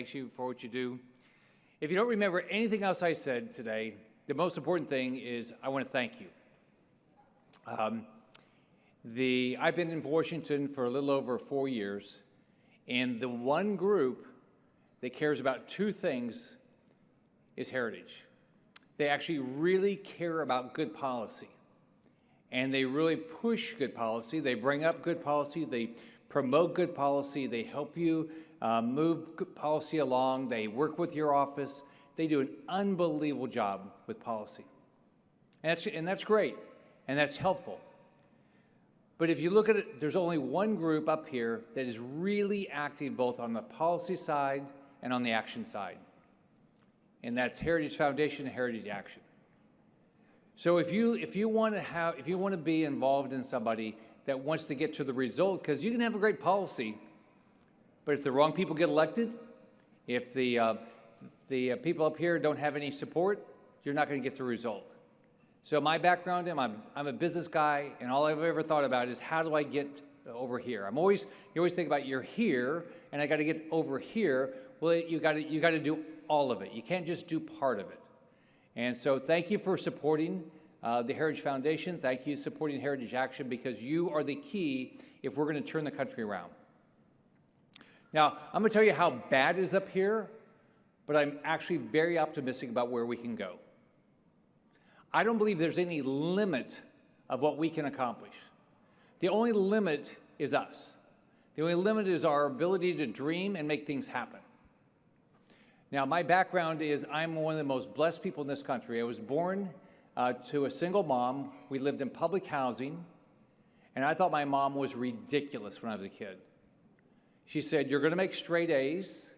thanks you for what you do. If you don't remember anything else I said today, the most important thing is I want to thank you. I've been in Washington for a little over 4 years, and the one group that cares about two things is heritage. They actually really care about good policy, and they really push good policy. They bring up good policy. They promote good policy. They help you move good policy along. They work with your office. They do an unbelievable job with policy. And that's great, and that's helpful. But if you look at it, there's only one group up here that is really active both on the policy side and on the action side. And that's Heritage Foundation and Heritage Action. So if you want to be involved in somebody that wants to get to the result, because you can have a great policy, but if the wrong people get elected, if the people up here don't have any support, you're not going to get the result. So my background, I'm a business guy, and all I've ever thought about is how do I get over here? You always think about you're here, and I got to get over here. Well, you got to do all of it. You can't just do part of it. And so thank you for supporting the Heritage Foundation. Thank you for supporting Heritage Action, because you are the key if we're going to turn the country around. Now, I'm going to tell you how bad it is up here, but I'm actually very optimistic about where we can go. I don't believe there's any limit of what we can accomplish. The only limit is us. The only limit is our ability to dream and make things happen. Now, my background is I'm one of the most blessed people in this country. I was born to a single mom. We lived in public housing, and I thought my mom was ridiculous when I was a kid. She said, "You're going to make straight A's.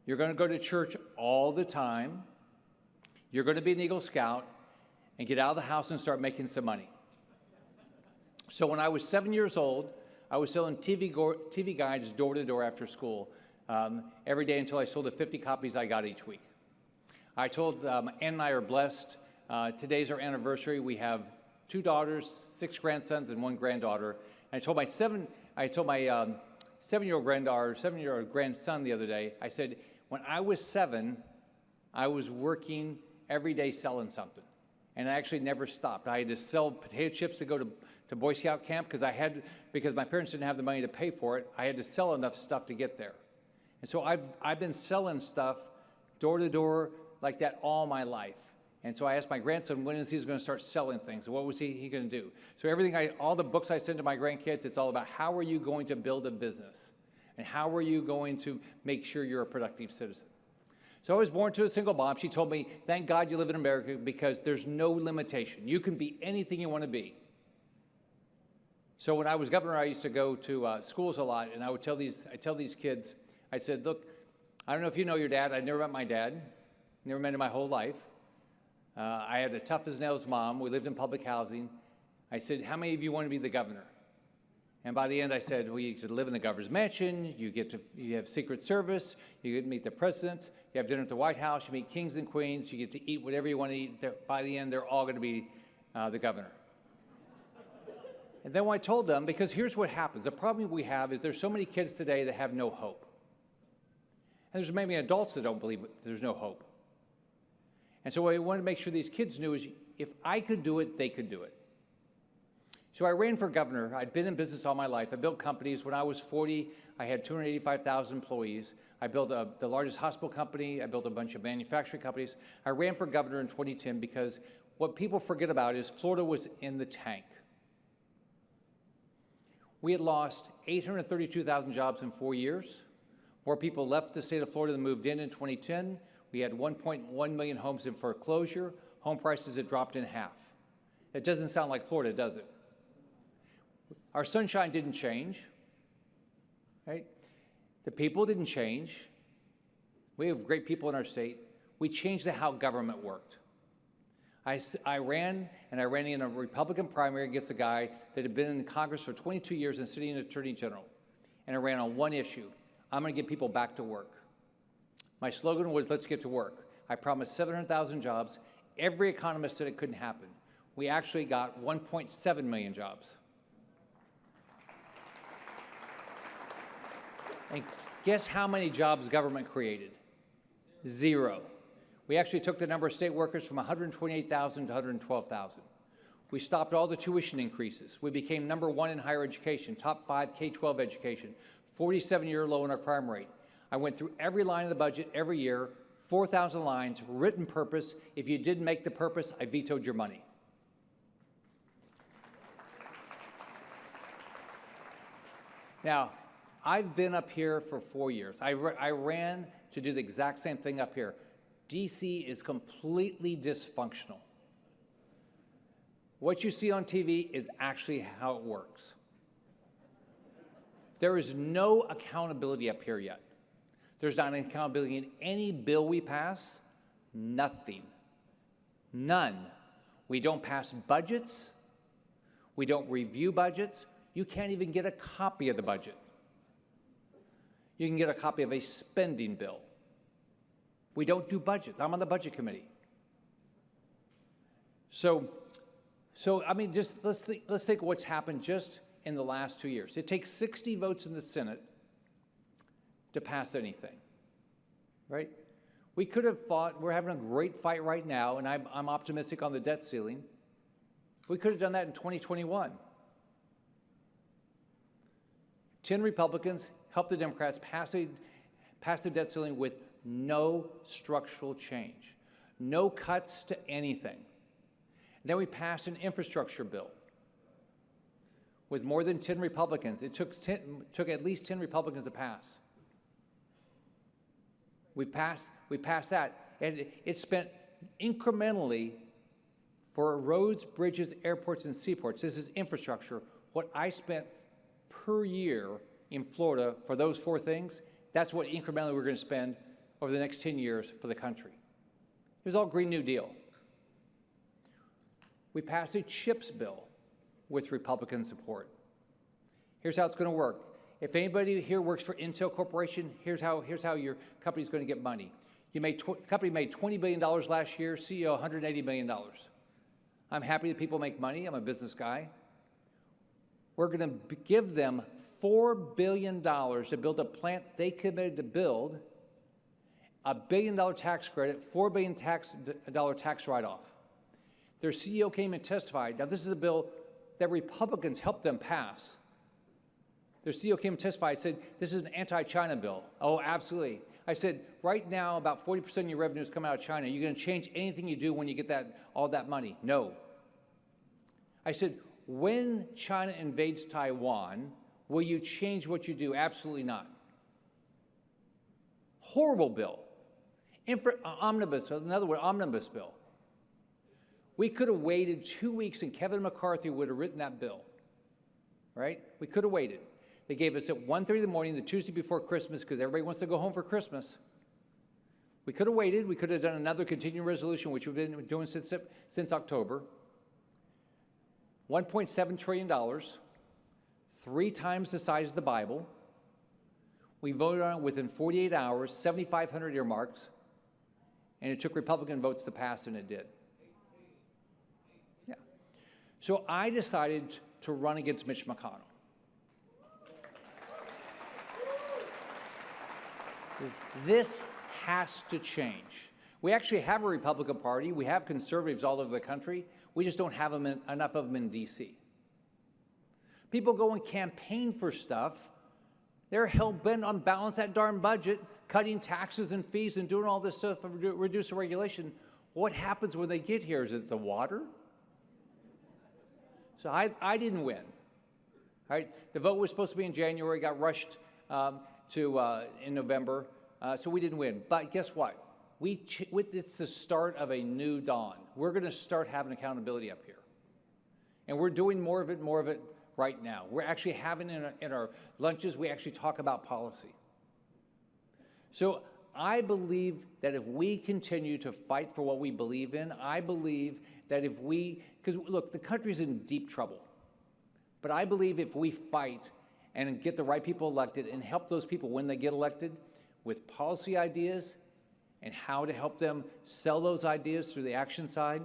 You're going to go to church all the time. You're going to be an Eagle Scout, and get out of the house and start making some money." So when I was 7 years old, I was selling TV guides door to door after school every day until I sold the 50 copies I got each week. I told Ann and I are blessed. Today's our anniversary. We have 2 daughters, 6 grandsons, and 1 granddaughter. And I told my seven-year-old grandson the other day, I said, when I was 7, I was working every day selling something, and I actually never stopped. I had to sell potato chips to go to Boy Scout camp because my parents didn't have the money to pay for it. I had to sell enough stuff to get there. And so I've been selling stuff door to door like that all my life. And so I asked my grandson, when is he going to start selling things? What was he going to do? So all the books I send to my grandkids, it's all about how are you going to build a business? And how are you going to make sure you're a productive citizen? So I was born to a single mom. She told me, thank God you live in America because there's no limitation. You can be anything you want to be. So when I was governor, I used to go to schools a lot, and I tell these kids, I said, look, I don't know if you know your dad. I never met my dad. Never met him my whole life. I had a tough-as-nails mom. We lived in public housing. I said, how many of you want to be the governor? And by the end, I said, well, you could live in the governor's mansion. You have Secret Service. You get to meet the president. You have dinner at the White House. You meet kings and queens. You get to eat whatever you want to eat. By the end, they're all going to be the governor. And then when I told them, because here's what happens. The problem we have is there's so many kids today that have no hope. And there's maybe adults that don't believe there's no hope. And so what I wanted to make sure these kids knew is if I could do it, they could do it. So I ran for governor. I'd been in business all my life. I built companies. When I was 40, I had 285,000 employees. I built the largest hospital company. I built a bunch of manufacturing companies. I ran for governor in 2010 because what people forget about is Florida was in the tank. We had lost 832,000 jobs in 4 years. More people left the state of Florida than moved in 2010. We had 1.1 million homes in foreclosure. Home prices had dropped in half. It doesn't sound like Florida, does it? Our sunshine didn't change, right? The people didn't change. We have great people in our state. We changed how government worked. I ran in a Republican primary against a guy that had been in Congress for 22 years and sitting attorney general. And I ran on one issue. I'm going to get people back to work. My slogan was, let's get to work. I promised 700,000 jobs. Every economist said it couldn't happen. We actually got 1.7 million jobs. Guess how many jobs government created? 0. We actually took the number of state workers from 128,000 to 112,000. We stopped all the tuition increases. We became #1 in higher education, top 5 K-12 education, 47-year low in our crime rate. I went through every line of the budget every year, 4,000 lines, written purpose. If you didn't make the purpose, I vetoed your money. Now, I've been up here for 4 years. I ran to do the exact same thing up here. DC is completely dysfunctional. What you see on TV is actually how it works. There is no accountability up here yet. There's not any accountability in any bill we pass. Nothing. None. We don't pass budgets. We don't review budgets. You can't even get a copy of the budget. You can get a copy of a spending bill. We don't do budgets. I'm on the budget committee. So I mean, just let's think of what's happened just in the last 2 years. It takes 60 votes in the Senate to pass anything, right? We could have fought. We're having a great fight right now, and I'm optimistic on the debt ceiling. We could have done that in 2021. 10 Republicans helped the Democrats pass the debt ceiling with no structural change, no cuts to anything. Then we passed an infrastructure bill with more than 10 Republicans. It took at least 10 Republicans to pass. We passed that, and it spent incrementally for roads, bridges, airports, and seaports. This is infrastructure. What I spent per year in Florida for those 4 things, that's what incrementally we're going to spend over the next 10 years for the country. It was all Green New Deal. We passed a CHIPS bill with Republican support. Here's how it's going to work. If anybody here works for Intel Corporation, here's how your company's going to get money. The company made $20 billion last year, CEO $180 million. I'm happy that people make money. I'm a business guy. We're going to give them $4 billion to build a plant they committed to build, $1 billion tax credit, $4 billion tax write-off. Their CEO came and testified. Now, this is a bill that Republicans helped them pass. Their CEO came and testified, said, this is an anti-China bill. Oh, absolutely. I said, right now, about 40% of your revenues come out of China. Are you going to change anything you do when you get all that money? No. I said, when China invades Taiwan, will you change what you do? Absolutely not. Horrible bill. Omnibus, another word, omnibus bill. We could have waited 2 weeks and Kevin McCarthy would have written that bill, right? We could have waited. They gave us at 1:30 in the morning, the Tuesday before Christmas, because everybody wants to go home for Christmas. We could have waited. We could have done another continuing resolution, which we've been doing since October. $1.7 trillion, 3 times the size of the Bible. We voted on it within 48 hours, 7,500 earmarks, and it took Republican votes to pass, and it did. Yeah. So I decided to run against Mitch McConnell. This has to change. We actually have a Republican Party. We have conservatives all over the country. We just don't have enough of them in D.C. People go and campaign for stuff. They're hell-bent on balance that darn budget, cutting taxes and fees and doing all this stuff to reduce the regulation. What happens when they get here? Is it the water? So I didn't win. All right? The vote was supposed to be in January, got rushed in November, so we didn't win. But guess what? It's the start of a new dawn. We're going to start having accountability up here. And we're doing more of it right now. We're actually having in our lunches, we actually talk about policy. So I believe that if we continue to fight for what we believe in, I believe that because look, the country's in deep trouble. But I believe if we fight and get the right people elected and help those people when they get elected with policy ideas and how to help them sell those ideas through the action side,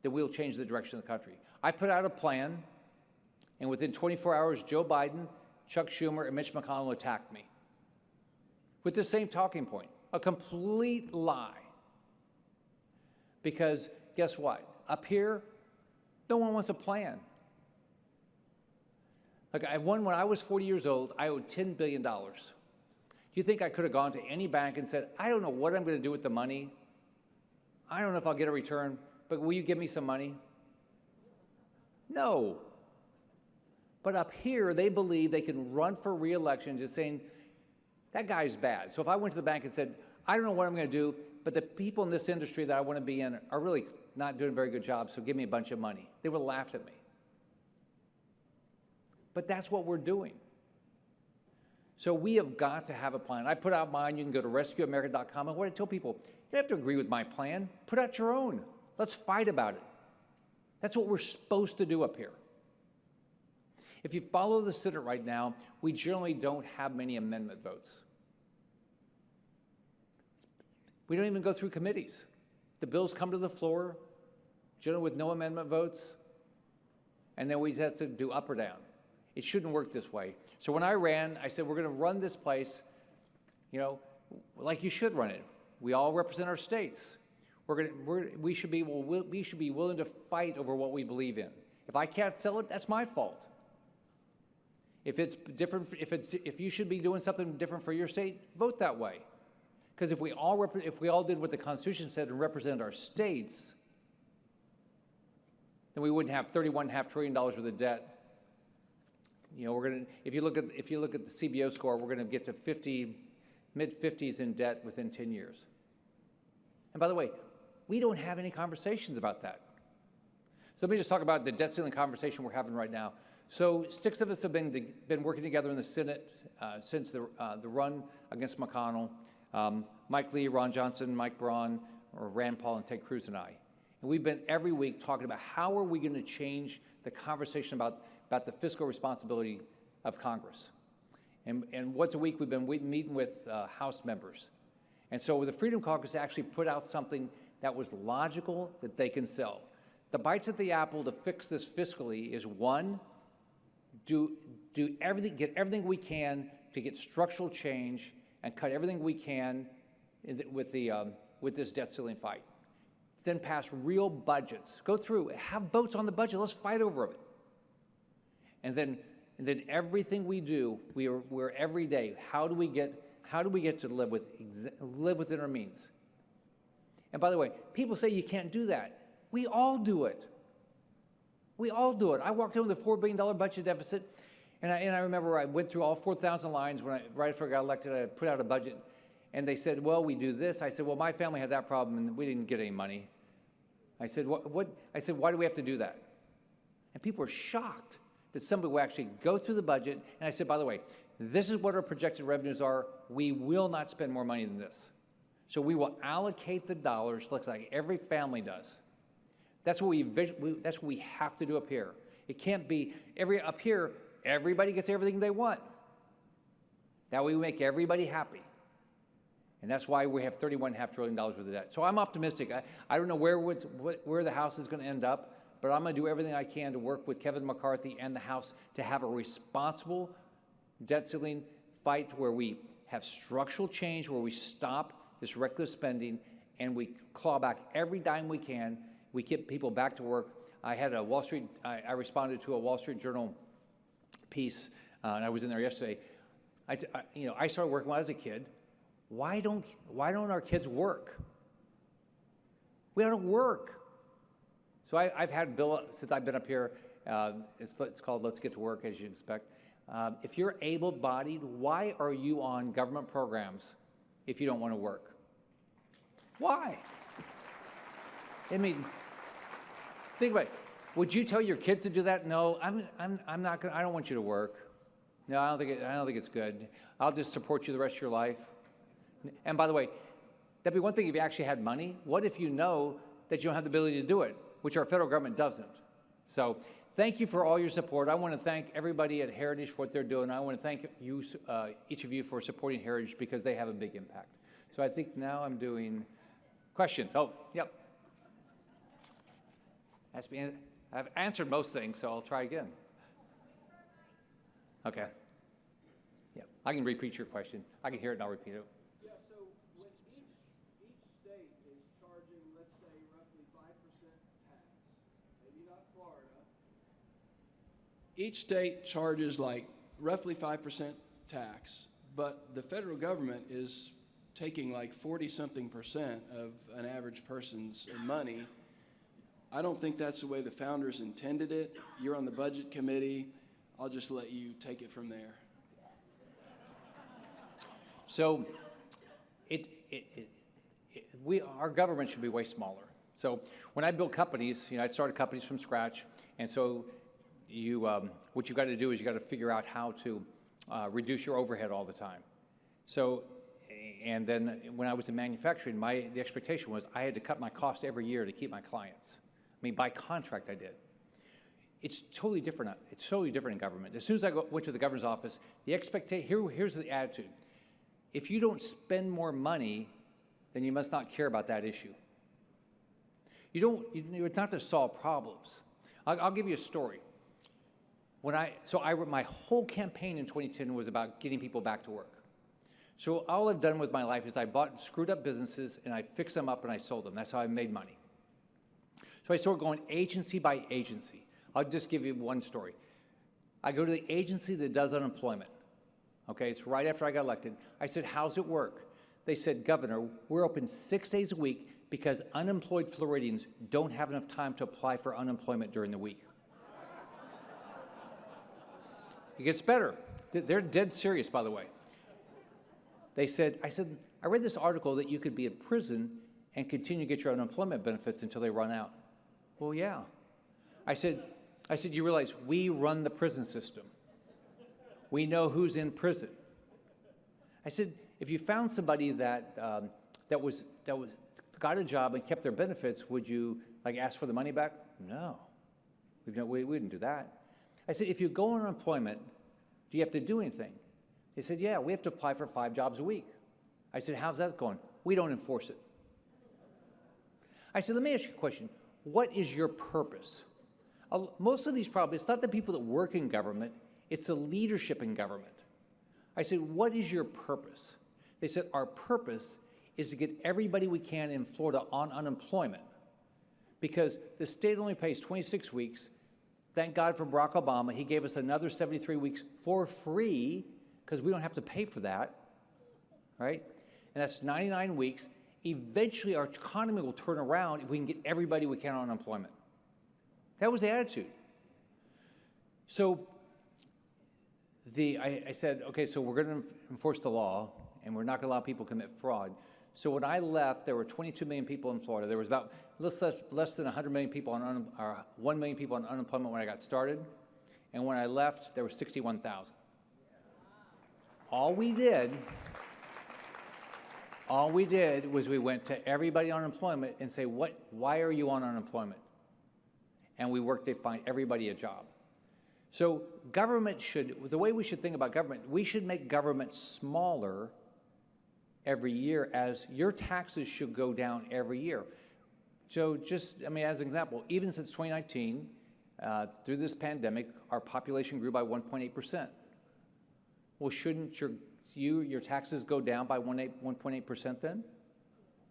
that we'll change the direction of the country. I put out a plan, and within 24 hours, Joe Biden, Chuck Schumer, and Mitch McConnell attacked me. with the same talking point. A complete lie. Because guess what? Up here, no one wants a plan. Like when I was 40 years old, I owed $10 billion. Do you think I could have gone to any bank and said, I don't know what I'm going to do with the money. I don't know if I'll get a return, but will you give me some money? No. But up here, they believe they can run for re-election just saying, that guy's bad. So if I went to the bank and said, I don't know what I'm going to do, but the people in this industry that I want to be in are really not doing a very good job, so give me a bunch of money. They would have laughed at me. But that's what we're doing. So we have got to have a plan. I put out mine. You can go to rescueamerica.com. And what I tell people, you don't have to agree with my plan. Put out your own. Let's fight about it. That's what we're supposed to do up here. If you follow the Senate right now, we generally don't have many amendment votes. We don't even go through committees. The bills come to the floor, generally with no amendment votes, and then we just have to do up or down. It shouldn't work this way. So when I ran, I said, we're going to run this place, you know, like you should run it. We all represent our states. We should be willing to fight over what we believe in. If I can't sell it, that's my fault. If it's different, if you should be doing something different for your state, vote that way. Because if we all did what the Constitution said and represented our states, then we wouldn't have $31.5 trillion worth of debt. You know, if you look at the CBO score, we're going to get to mid-50s in debt within 10 years. And by the way, we don't have any conversations about that. So let me just talk about the debt ceiling conversation we're having right now. So 6 of us have been working together in the Senate since the run against McConnell. Mike Lee, Ron Johnson, Mike Braun, or Rand Paul, and Ted Cruz and I. And we've been every week talking about how are we going to change the conversation about the fiscal responsibility of Congress. And once a week we've been meeting with House members. And so the Freedom Caucus actually put out something that was logical that they can sell. The bites at the apple to fix this fiscally is, one, get everything we can to get structural change and cut everything we can with this debt ceiling fight. Then pass real budgets. Go through, have votes on the budget. Let's fight over it. And then everything we do, we're every day. How do we get to live within our means? And by the way, people say you can't do that. We all do it. We all do it. I walked in with a $4 billion budget deficit, and I remember I went through all 4,000 lines right after I got elected. I put out a budget, and they said, well, we do this. I said, well, my family had that problem, and we didn't get any money. I said, I said, why do we have to do that? And people were shocked that somebody would actually go through the budget. And I said, by the way, this is what our projected revenues are. We will not spend more money than this. So we will allocate the dollars, looks like every family does. That's what we have to do up here. It can't be up here, everybody gets everything they want. That way we make everybody happy. And that's why we have $31.5 trillion worth of debt. So I'm optimistic. I don't know where the House is going to end up, but I'm going to do everything I can to work with Kevin McCarthy and the House to have a responsible debt ceiling fight where we have structural change, where we stop this reckless spending and we claw back every dime we can. We get people back to work. I responded to a Wall Street Journal piece, and I was in there yesterday. I started working when I was a kid. Why don't our kids work? We ought to work. So I've had Bill, since I've been up here, it's called Let's Get to Work, as you expect. If you're able-bodied, why are you on government programs if you don't want to work? Why? I mean, think about it. Would you tell your kids to do that? No, I'm not gonna. I don't want you to work. No, I don't think it's good. I'll just support you the rest of your life. And by the way, that'd be one thing if you actually had money. What if you know that you don't have the ability to do it, which our federal government doesn't? So thank you for all your support. I want to thank everybody at Heritage for what they're doing. I want to thank you, each of you, for supporting Heritage because they have a big impact. So I think now I'm doing questions. Oh, yep. I've answered most things, so I'll try again. Okay. Yeah, I can repeat your question. I can hear it and I'll repeat it. Each state charges like roughly 5% tax, but the federal government is taking like 40-something% of an average person's money. I don't think that's the way the founders intended it. You're on the budget committee. I'll just let you take it from there. So our government should be way smaller. So when I build companies, I started companies from scratch, and so what you got to do is you got to figure out how to reduce your overhead all the time. So, and then when I was in manufacturing, the expectation was I had to cut my cost every year to keep my clients. I mean, by contract I did. It's totally different. It's totally different in government. As soon as I went to the governor's office, the expectation, here's the attitude. If you don't spend more money, then you must not care about that issue. It's not to solve problems. I'll give you a story. My whole campaign in 2010 was about getting people back to work. So all I've done with my life is I bought screwed up businesses and I fixed them up and I sold them. That's how I made money. So I started going agency by agency. I'll just give you one story. I go to the agency that does unemployment. Okay, it's right after I got elected. I said, how's it work? They said, Governor, we're open 6 days a week because unemployed Floridians don't have enough time to apply for unemployment during the week. It gets better. They're dead serious, by the way. I said, I read this article that you could be in prison and continue to get your unemployment benefits until they run out. Well, yeah. I said, you realize we run the prison system. We know who's in prison. I said, if you found somebody that got a job and kept their benefits, would you ask for the money back? No, we didn't do that. I said, if you go on unemployment, do you have to do anything? They said, yeah, we have to apply for 5 jobs a week. I said, how's that going? We don't enforce it. I said, let me ask you a question. What is your purpose? Most of these problems, it's not the people that work in government, it's the leadership in government. I said, what is your purpose? They said, our purpose is to get everybody we can in Florida on unemployment because the state only pays 26 weeks. Thank God for Barack Obama. He gave us another 73 weeks for free because we don't have to pay for that, right? And that's 99 weeks. Eventually, our economy will turn around if we can get everybody we can on unemployment. That was the attitude. So I said, okay, so we're going to enforce the law, and we're not going to allow people to commit fraud. So when I left, there were 22 million people in Florida. There was about less than 100 million people on, or 1 million people on unemployment when I got started. And when I left, there were 61,000. All we did was we went to everybody on unemployment and say, why are you on unemployment? And we worked to find everybody a job. So the way we should think about government, we should make government smaller every year as your taxes should go down every year. So just, as an example, even since 2019, through this pandemic, our population grew by 1.8%. Well, shouldn't your taxes go down by 1.8% then?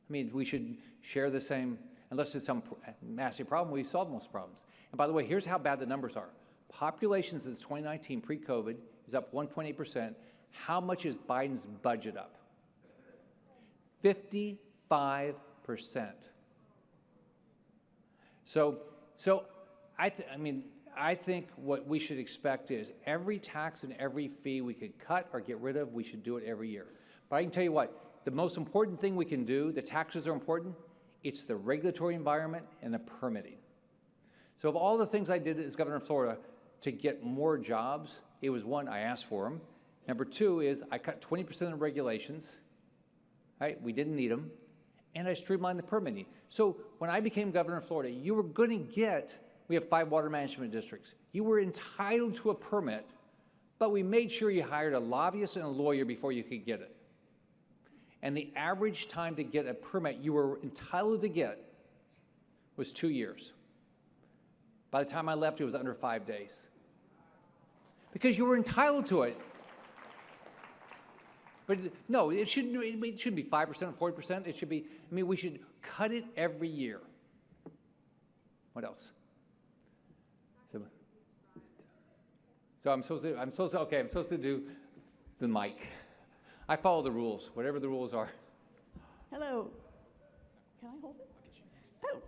We should share the same, unless it's some massive problem, we solve most problems. And by the way, here's how bad the numbers are. Population since 2019, pre-COVID, is up 1.8%. How much is Biden's budget up? 55%. So I think what we should expect is every tax and every fee we could cut or get rid of, we should do it every year. But I can tell you what, the most important thing we can do, the taxes are important, it's the regulatory environment and the permitting. So of all the things I did as governor of Florida to get more jobs, it was one, I asked for them. Number two is I cut 20% of the regulations, right? We didn't need them. And I streamlined the permitting. So when I became governor of Florida, you were going to we have 5 water management districts. You were entitled to a permit, but we made sure you hired a lobbyist and a lawyer before you could get it. And the average time to get a permit you were entitled to get was 2 years. By the time I left, it was under 5 days. Because you were entitled to it. But no, it shouldn't be 5% or 40%. It should be, we should cut it every year. What else? So I'm supposed to do the mic. I follow the rules, whatever the rules are. Hello. Can I hold it? Oh.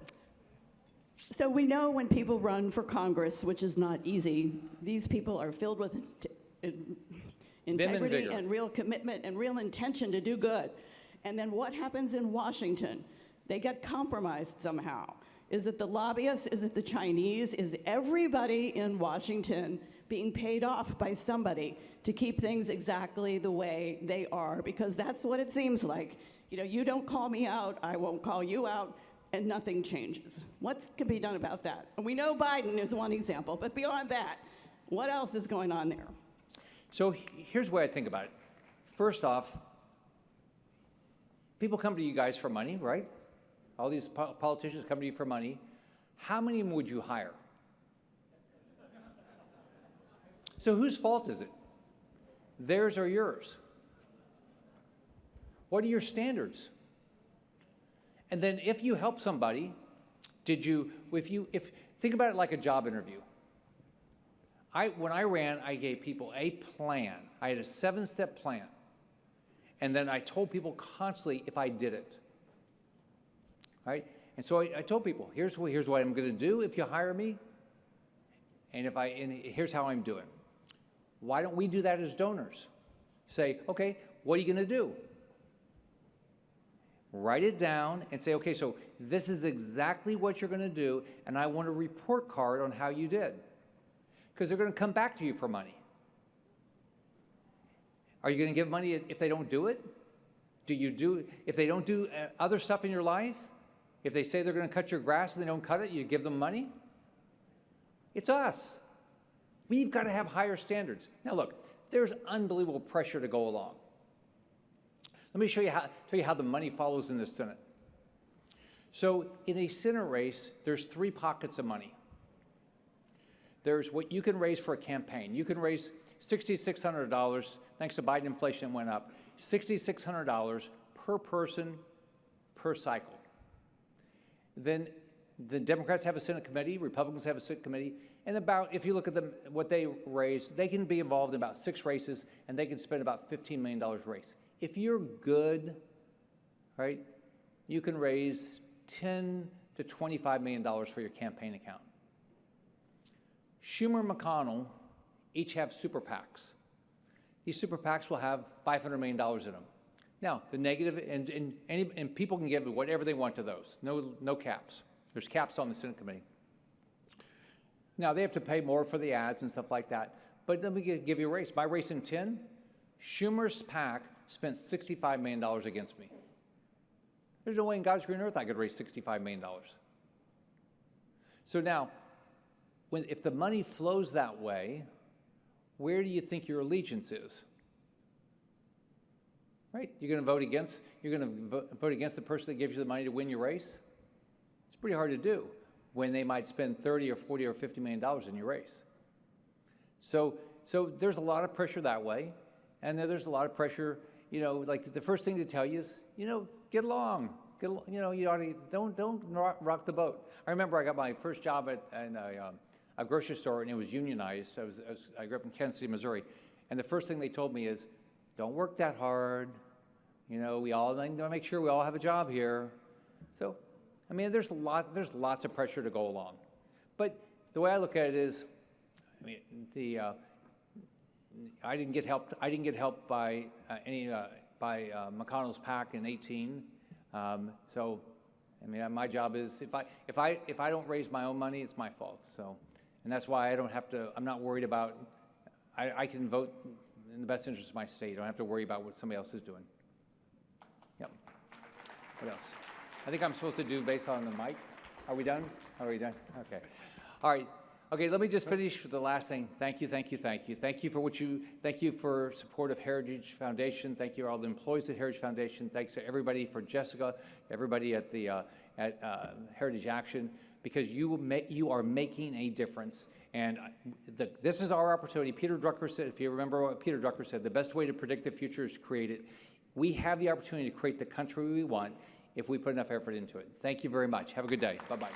So we know when people run for Congress, which is not easy, these people are filled with integrity and real commitment and real intention to do good. And then what happens in Washington? They get compromised somehow. Is it the lobbyists? Is it the Chinese? Is everybody in Washington being paid off by somebody to keep things exactly the way they are? Because that's what it seems like. You know, you don't call me out, I won't call you out, and nothing changes. What can be done about that? And we know Biden is one example, but beyond that, what else is going on there? So here's the way I think about it. First off, people come to you guys for money, right? All these politicians come to you for money. How many of them would you hire? So whose fault is it? Theirs or yours? What are your standards? And then if you help somebody, think about it like a job interview. When I ran, I gave people a plan. I had a 7-step plan. And then I told people constantly if I did it. Right? And so I told people, here's what I'm going to do if you hire me, and here's how I'm doing. Why don't we do that as donors? Say, okay, what are you going to do? Write it down and say, okay, so this is exactly what you're going to do, and I want a report card on how you did. Because they're going to come back to you for money. Are you going to give money if they don't do it? If they don't do other stuff in your life? If they say they're going to cut your grass and they don't cut it, you give them money? It's us. We've got to have higher standards. Now look, there's unbelievable pressure to go along. Let me tell you how the money follows in the Senate. So in a Senate race, there's 3 pockets of money. There's what you can raise for a campaign. You can raise $6,600. Thanks to Biden, inflation went up. $6,600 per person per cycle. Then the Democrats have a Senate committee, Republicans have a Senate committee, and if you look at what they raise, they can be involved in about 6 races, and they can spend about $15 million a race. If you're good, right, you can raise $10 to $25 million for your campaign account. Schumer and McConnell each have super PACs. These super PACs will have $500 million in them. Now, the negative, and people can give whatever they want to those. No caps. There's caps on the Senate committee. Now, they have to pay more for the ads and stuff like that. But let me give you a race. My race in 10, Schumer's PAC spent $65 million against me. There's no way in God's green earth I could raise $65 million. So now, if the money flows that way, where do you think your allegiance is? Right? You're going to vote against the person that gives you the money to win your race? It's pretty hard to do when they might spend 30 or 40 or $50 million in your race. So there's a lot of pressure that way, and then there's a lot of pressure, like the first thing to tell you is, get along. You ought to, don't rock the boat. I remember I got my first job at a grocery store, and it was unionized. I grew up in Kansas City, Missouri, and the first thing they told me is, don't work that hard. We all need to make sure we all have a job here. So, I mean, there's lots of pressure to go along. But the way I look at it is, I didn't get helped by McConnell's PAC in 18. So, I mean, my job is if I don't raise my own money, it's my fault. So, and that's why I'm not worried about. I can vote in the best interest of my state. I don't have to worry about what somebody else is doing. Yep. What else? I think I'm supposed to do based on the mic. Are we done? Are we done? Okay. All right. Okay, let me just finish with the last thing. Thank you, thank you, thank you. Thank you for support of Heritage Foundation. Thank you to all the employees at Heritage Foundation. Thanks to everybody, for Jessica, everybody at Heritage Action, because you are making a difference. And this is our opportunity. Peter Drucker said, if you remember what Peter Drucker said, the best way to predict the future is to create it. We have the opportunity to create the country we want if we put enough effort into it. Thank you very much. Have a good day. Bye-bye.